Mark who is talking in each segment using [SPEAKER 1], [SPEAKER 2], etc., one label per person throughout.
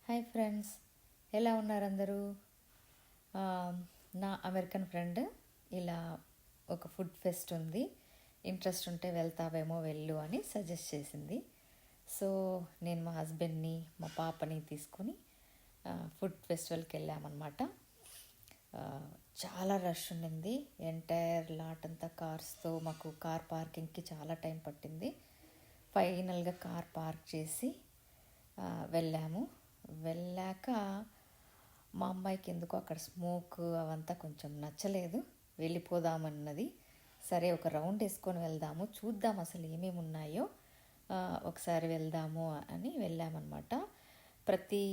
[SPEAKER 1] Hi friends, ఎలా ఉన్నారు అందరూ? ఆ, నా అమెరికన్ ఫ్రెండ్ ఇలా ఒక ఫుడ్ ఫెస్ట్ ఉంది, ఇంట్రెస్ట్ ఉంటే వెళ్తావేమో వెళ్ళు అని సజెస్ట్ చేసింది. సో నేను మా హస్బెండ్ని మా పాపని తీసుకొని ఫుడ్ ఫెస్టివల్కి వెళ్ళామన్నమాట. ఆ, చాలా రష్ ఉండింది. ఎంటైర్ లాట్ అంతా కార్స్తో, మాకు కార్ పార్కింగ్కి చాలా టైం పట్టింది. ఫైనల్గా కార్ పార్క్ చేసి వెళ్ళాము. వెళ్ళాక మా అమ్మాయికి ఎందుకో అక్కడ స్మోక్ అవంతా కొంచెం నచ్చలేదు, వెళ్ళిపోదామన్నది. సరే ఒక రౌండ్ వేసుకొని వెళ్దాము, చూద్దాం అసలు ఏమేమి ఉన్నాయో, ఒకసారి వెళ్దాము అని వెళ్ళామన్నమాట. ప్రతి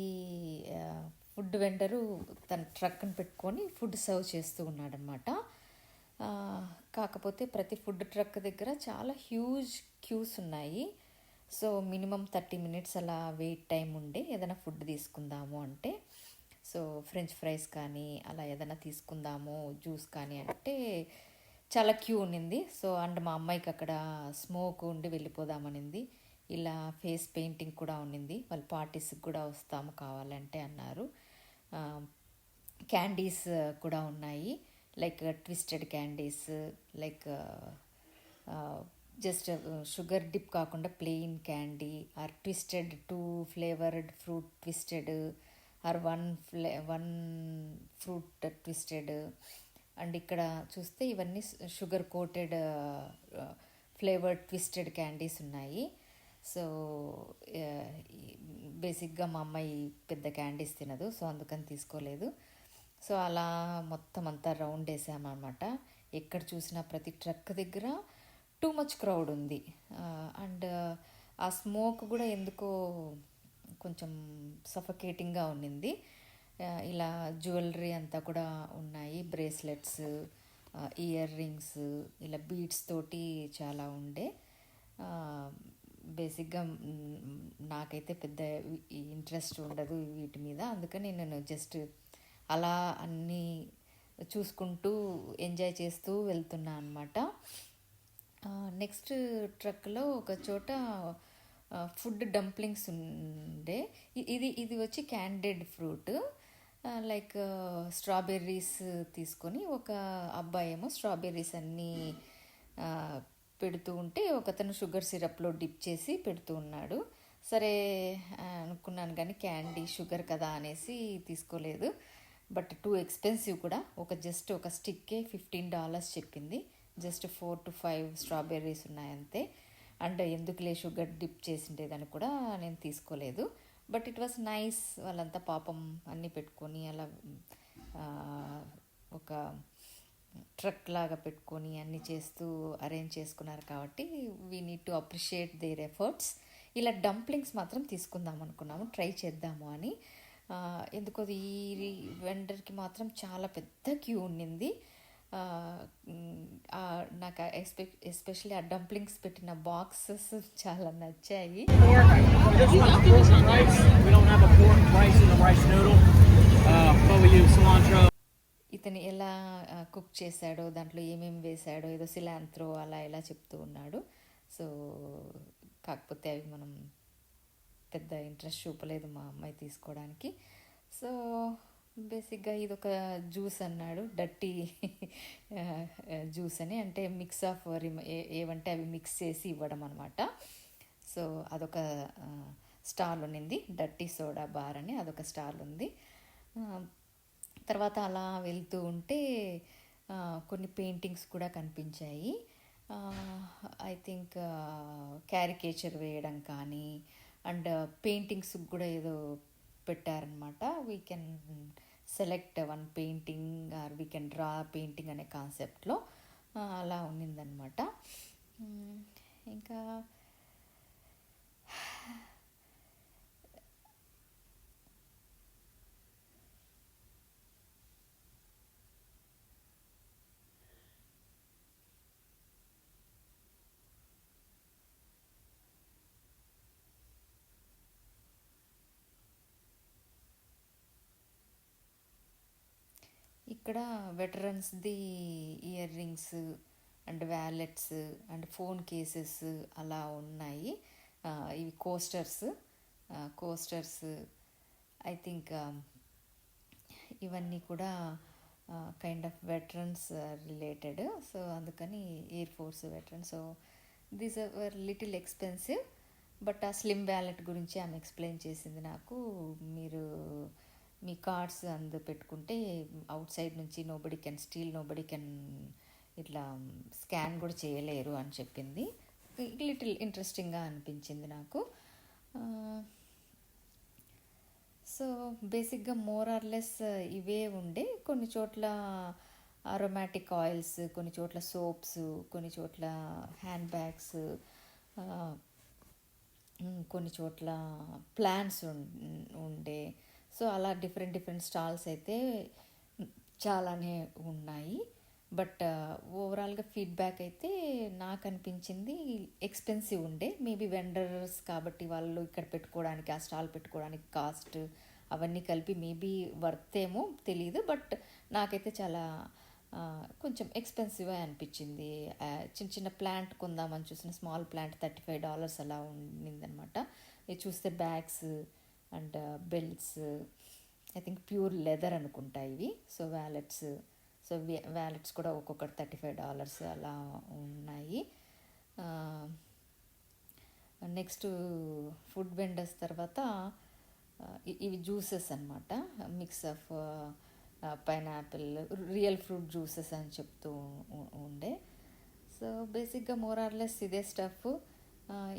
[SPEAKER 1] ఫుడ్ వెండరు తన ట్రక్ని పెట్టుకొని ఫుడ్ సర్వ్ చేస్తూ ఉన్నాడనమాట. కాకపోతే ప్రతి ఫుడ్ ట్రక్ దగ్గర చాలా హ్యూజ్ క్యూస్ ఉన్నాయి. సో మినిమం 30 మినిట్స్ అలా వెయిట్ టైం ఉండే ఏదైనా ఫుడ్ తీసుకుందాము అంటే. సో ఫ్రెంచ్ ఫ్రైస్ కానీ అలా ఏదైనా తీసుకుందాము, జ్యూస్ కానీ అంటే చాలా క్యూ ఉన్నింది. సో అండ్ మా అమ్మాయికి అక్కడ స్మోక్ ఉండి వెళ్ళిపోదామనింది. ఇలా ఫేస్ పెయింటింగ్ కూడా ఉన్నింది, వాళ్ళు పార్టీస్కి కూడా వస్తాము కావాలంటే అన్నారు. క్యాండీస్ కూడా ఉన్నాయి, like twisted candies, like just sugar dip కాకుండా plain candy, or twisted 2 flavoured fruit twisted, or one fruit twisted. And ఇక్కడ చూస్తే ఇవన్నీ sugar coated flavoured twisted candies ఉన్నాయి. సో బేసిక్గా మా అమ్మాయి పెద్ద క్యాండీస్ తినదు, సో అందుకని తీసుకోలేదు. సో అలా మొత్తం అంతా రౌండ్ వేసామన్నమాట. ఎక్కడ చూసినా ప్రతి ట్రక్ దగ్గర టూ మచ్ క్రౌడ్ ఉంది. అండ్ ఆ స్మోక్ కూడా ఎందుకో కొంచెం సఫకేటింగ్గా ఉన్నింది. ఇలా జ్యువెలరీ అంతా కూడా ఉన్నాయి, బ్రేస్లెట్స్, ఇయర్ రింగ్స్, ఇలా బీడ్స్ తోటి చాలా ఉండే. బేసిక్గా నాకైతే పెద్ద ఇంట్రెస్ట్ ఉండదు వీటి మీద, అందుకని నేను జస్ట్ అలా అన్నీ చూసుకుంటూ ఎంజాయ్ చేస్తూ వెళ్తున్నా అనమాట. నెక్స్ట్ ట్రక్లో ఒక చోట ఫుడ్ డంప్లింగ్స్ ఉండే. ఇది వచ్చి క్యాండెడ్ ఫ్రూట్, లైక్ స్ట్రాబెర్రీస్ తీసుకొని ఒక అబ్బాయి ఏమో స్ట్రాబెర్రీస్ అన్నీ పెడుతూ ఉంటే ఒకతను షుగర్ సిరప్లో డిప్ చేసి పెడుతూ ఉన్నాడు. సరే అనుకున్నాను కానీ క్యాండీ షుగర్ కదా అనేసి తీసుకోలేదు. బట్ టూ ఎక్స్పెన్సివ్ కూడా. జస్ట్ ఒక స్టిక్కే $15 చెప్పింది. జస్ట్ 4 to 5 స్ట్రాబెర్రీస్ ఉన్నాయంతే. అండ్ ఎందుకులే షుగర్ డిప్ చేసిండేదని కూడా నేను తీసుకోలేదు. But it was nice. వాళ్ళంతా పాపం అన్నీ పెట్టుకొని అలా ఒక ట్రక్ లాగా పెట్టుకొని అన్నీ చేస్తూ అరేంజ్ చేసుకున్నారు కాబట్టి we need to appreciate their efforts. ఇలా డంప్లింగ్స్ మాత్రం తీసుకుందాం అనుకున్నాము, ట్రై చేద్దాము అని. ఎందుకో ఈ వెండర్కి మాత్రం చాలా పెద్ద క్యూ ఉండింది. నాకు ఎస్పెషల్లీ ఆ డంప్లింగ్స్ పెట్టిన బాక్సెస్ చాలా నచ్చాయి. ఇతను ఎలా కుక్ చేశాడో, దాంట్లో ఏమేమి వేశాడో, ఏదో సిలాంత్రో అలా ఎలా చెప్తూ ఉన్నాడు. సో కాకపోతే అవి మనం పెద్ద ఇంట్రెస్ట్ చూపలేదు మా అమ్మాయి తీసుకోవడానికి. సో బేసిక్గా ఇది ఒక జ్యూస్ అన్నాడు, డర్టీ జ్యూస్ అని, అంటే మిక్స్ ఆఫ్ ఏవంటే అవి మిక్స్ చేసి ఇవ్వడం అనమాట. సో అదొక స్టాల్ ఉన్నింది, డర్టీ సోడా బార్ అని అదొక స్టాల్ ఉంది. తర్వాత అలా వెళ్తూ ఉంటే కొన్ని పెయింటింగ్స్ కూడా కనిపించాయి. ఐ థింక్ క్యారికేచర్ వేయడం కానీ, అండ్ పెయింటింగ్స్ కూడా ఏదో పెట్టారనమాట. We can select one painting or we can draw painting అనే కాన్సెప్ట్లో అలా ఉన్నిందనమాట. ఇంకా ఇక్కడ వెటరన్స్ది earrings and wallets and phone cases అలా ఉన్నాయి. ఇవి కోస్టర్స్ ఐ థింక్ ఇవన్నీ కూడా kind of veterans related. So అందుకని air force veteran. So these are little expensive. But ఆ స్లిమ్ వ్యాలెట్ గురించి ఆమె ఎక్స్ప్లెయిన్ చేసింది నాకు. మీరు మీ కార్డ్స్ అందు పెట్టుకుంటే అవుట్ సైడ్ నుంచి nobody can steel, nobody can ఇట్లా స్కాన్ కూడా చేయలేరు అని చెప్పింది. లిటిల్ ఇంట్రెస్టింగ్గా అనిపించింది నాకు. సో బేసిక్గా మోర్ ఆర్ లెస్ ఇవే ఉండే. కొన్ని చోట్ల అరోమాటిక్ ఆయిల్స్, కొన్ని చోట్ల సోప్స్, కొన్ని చోట్ల హ్యాండ్ బ్యాగ్స్, కొన్ని చోట్ల ప్లాంట్స్ ఉండే. సో అలా డిఫరెంట్ డిఫరెంట్ స్టాల్స్ అయితే చాలానే ఉన్నాయి. బట్ ఓవరాల్గా ఫీడ్బ్యాక్ అయితే నాకు అనిపించింది ఎక్స్పెన్సివ్ ఉండే. మేబీ వెండర్స్ కాబట్టి వాళ్ళు ఇక్కడ పెట్టుకోవడానికి, ఆ స్టాల్ పెట్టుకోవడానికి కాస్ట్ అవన్నీ కలిపి మేబీ వర్త్ ఏమో తెలీదు. బట్ నాకైతే చాలా కొంచెం ఎక్స్పెన్సివ్ అనిపించింది. చిన్న చిన్న ప్లాంట్ కొందామని చూసిన స్మాల్ ప్లాంట్ $35 అలా ఉండిందనమాట. ఇది చూస్తే bags and belts, I think pure leather అనుకుంటా ఇవి. సో వ్యాలెట్స్ కూడా ఒక్కొక్కటి $35 అలా ఉన్నాయి. నెక్స్ట్ ఫుడ్ వెండర్స్ తర్వాత ఇవి జ్యూసెస్ అనమాట. Mix of pineapple, real fruit juices అని చెప్తూ ఉండే. సో బేసిక్గా మోర్ ఆర్ లెస్ ఇదే స్టఫ్.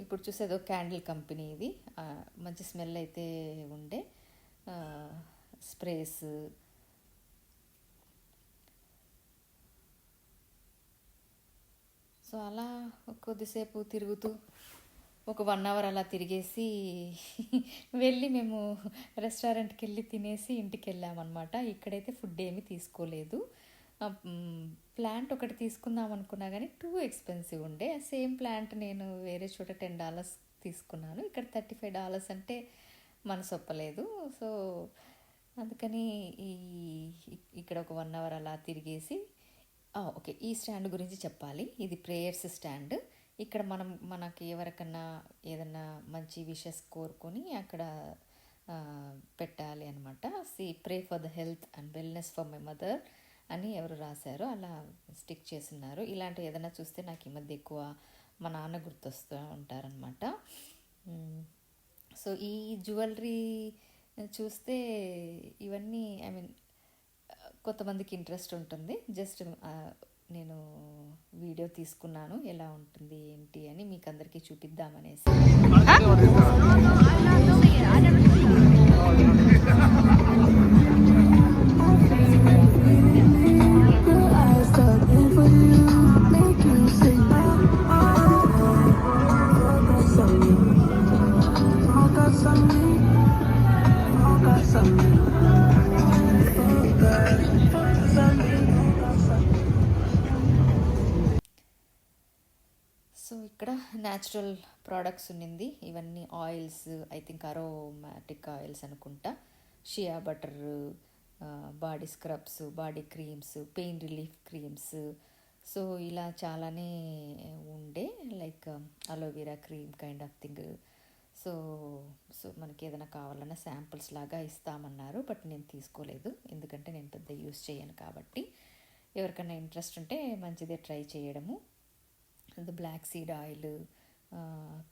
[SPEAKER 1] ఇప్పుడు చూసేదో క్యాండిల్ కంపెనీ ఇది. మంచి స్మెల్ అయితే ఉండే. స్ప్రేస్, సో అలా కొద్దిసేపు తిరుగుతూ ఒక 1 hour అలా తిరిగేసి వెళ్ళి మేము రెస్టారెంట్కి వెళ్ళి తినేసి ఇంటికి వెళ్ళామన్నమాట. ఇక్కడైతే ఫుడ్ ఏమీ తీసుకోలేదు. ప్లాంట్ ఒకటి తీసుకుందాం అనుకున్నా కానీ టూ ఎక్స్పెన్సివ్ ఉండే. సేమ్ ప్లాంట్ నేను వేరే చోట $10 తీసుకున్నాను, ఇక్కడ $35 అంటే మనసు ఒప్పలేదు. సో అందుకని ఇక్కడ ఒక 1 hour అలా తిరిగేసి, ఓకే ఈ స్టాండ్ గురించి చెప్పాలి. ఇది ప్రేయర్స్ స్టాండ్. ఇక్కడ మనకి ఎవరికన్నా ఏదన్నా మంచి విషెస్ కోరుకొని అక్కడ పెట్టాలి అనమాట. Pray for the health and wellness for my mother అని ఎవరు రాశారో అలా స్టిక్ చేస్తున్నారు. ఇలాంటివి ఏదైనా చూస్తే నాకు ఈ మధ్య ఎక్కువ మా నాన్న గుర్తొస్తూ ఉంటారనమాట. సో ఈ జ్యువెలరీ చూస్తే ఇవన్నీ ఐ మీన్ కొంతమందికి ఇంట్రెస్ట్ ఉంటుంది. జస్ట్ నేను వీడియో తీసుకున్నాను ఎలా ఉంటుంది ఏంటి అని మీకు అందరికీ చూపిద్దామనేసి. సో ఇక్కడ న్యాచురల్ ప్రోడక్ట్స్ ఉన్నింది. ఇవన్నీ oils, I think aromatic oils అనుకుంటా. Shea butter, body scrubs, body creams, pain relief creams. So ఇలా చాలానే ఉండే, like aloe vera cream kind of thing. So మనకి ఏదైనా కావాలన్నా శాంపుల్స్ లాగా ఇస్తామన్నారు. బట్ నేను తీసుకోలేదు, ఎందుకంటే నేను పెద్ద యూస్ చేయను కాబట్టి. ఎవరికైనా ఇంట్రెస్ట్ ఉంటే మంచిదే ట్రై చేయడము. Black seed oil,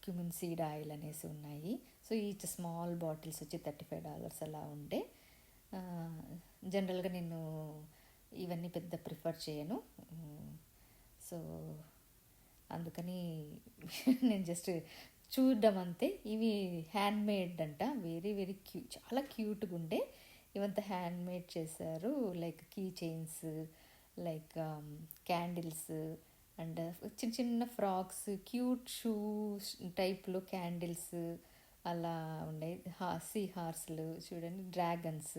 [SPEAKER 1] cumin seed oil అనేసి ఉన్నాయి. సో ఈచ్ స్మాల్ బాటిల్స్ వచ్చి $35 అలా ఉండే. జనరల్గా నేను ఇవన్నీ పెద్ద ప్రిఫర్ చేయను. సో అందుకని నేను జస్ట్ చూడడం అంతే. ఇవి హ్యాండ్ మేడ్ అంట, వెరీ వెరీ చాలా క్యూట్గా ఉండే. ఇవంతా హ్యాండ్ మేడ్ చేశారు, like key chains, like candles and చిన్న చిన్న ఫ్రాక్స్, క్యూట్ షూస్ టైప్లో క్యాండిల్స్ అలా ఉండే. సీ హార్స్లు చూడండి, డ్రాగన్స్,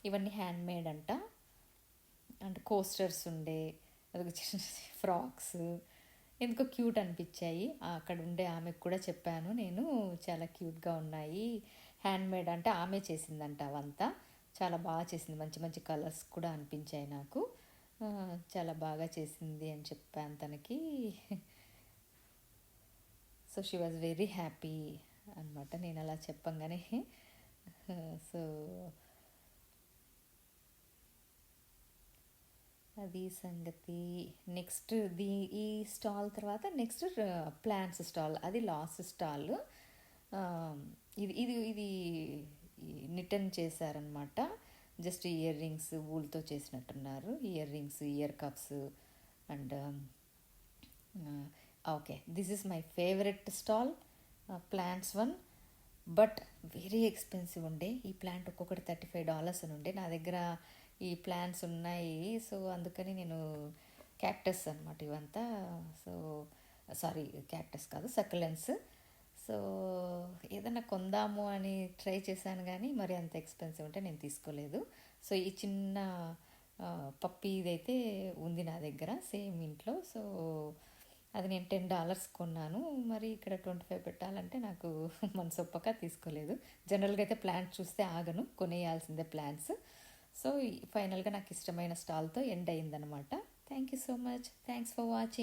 [SPEAKER 1] ఇవన్నీ హ్యాండ్ మేడ్ అంట. అండ్ కోస్టర్స్ ఉండే, అదొక చిన్న ఫ్రాక్స్ ఎందుకో క్యూట్ అనిపించాయి. అక్కడ ఉండే ఆమెకు కూడా చెప్పాను నేను, చాలా క్యూట్గా ఉన్నాయి, హ్యాండ్ మేడ్ అంటే ఆమె చేసిందంట అవంతా. చాలా బాగా చేసింది, మంచి మంచి కలర్స్ కూడా అనిపించాయి నాకు. చాలా బాగా చేసింది అని చెప్పాను తనకి. So she was very happy అనమాట నేను అలా చెప్పంగానే. సో అది సంగతి. నెక్స్ట్ ఈ స్టాల్ తర్వాత నెక్స్ట్ ప్లాంట్స్ స్టాల్, అది లాస్ట్ స్టాల్. ఆ, ఇది ఇది ఇది నిటన్ చేశారనమాట. జస్ట్ ఇయర్ రింగ్స్ వూల్తో చేసినట్టున్నారు, ear rings, ear cups. And okay, this is my favourite stall, plants one. But very expensive ఉండే ఈ ప్లాంట్, ఒక్కొక్కటి $35 అని ఉండే. నా దగ్గర ఈ ప్లాంట్స్ ఉన్నాయి, సో అందుకని నేను క్యాక్టస్ అనమాట ఇవంతా. సో సారీ, క్యాక్టస్ కాదు, సక్యులెన్స్. సో ఏదైనా కొందాము అని ట్రై చేశాను కానీ మరి అంత ఎక్స్పెన్సివ్ ఉంటే నేను తీసుకోలేదు. సో ఈ చిన్న పప్పి ఇదైతే ఉంది నా దగ్గర సేమ్ ఇంట్లో. సో అది నేను $10 కొన్నాను. మరి ఇక్కడ 25 పెట్టాలంటే నాకు మనసు ఒప్పక తీసుకోలేదు. జనరల్గా అయితే ప్లాంట్ చూస్తే ఆగను, కొనేయాల్సిందే ప్లాంట్స్. సో ఫైనల్గా నాకు ఇష్టమైన స్టాల్తో ఎండ్ అయిందనమాట. Thank you so much. Thanks for watching.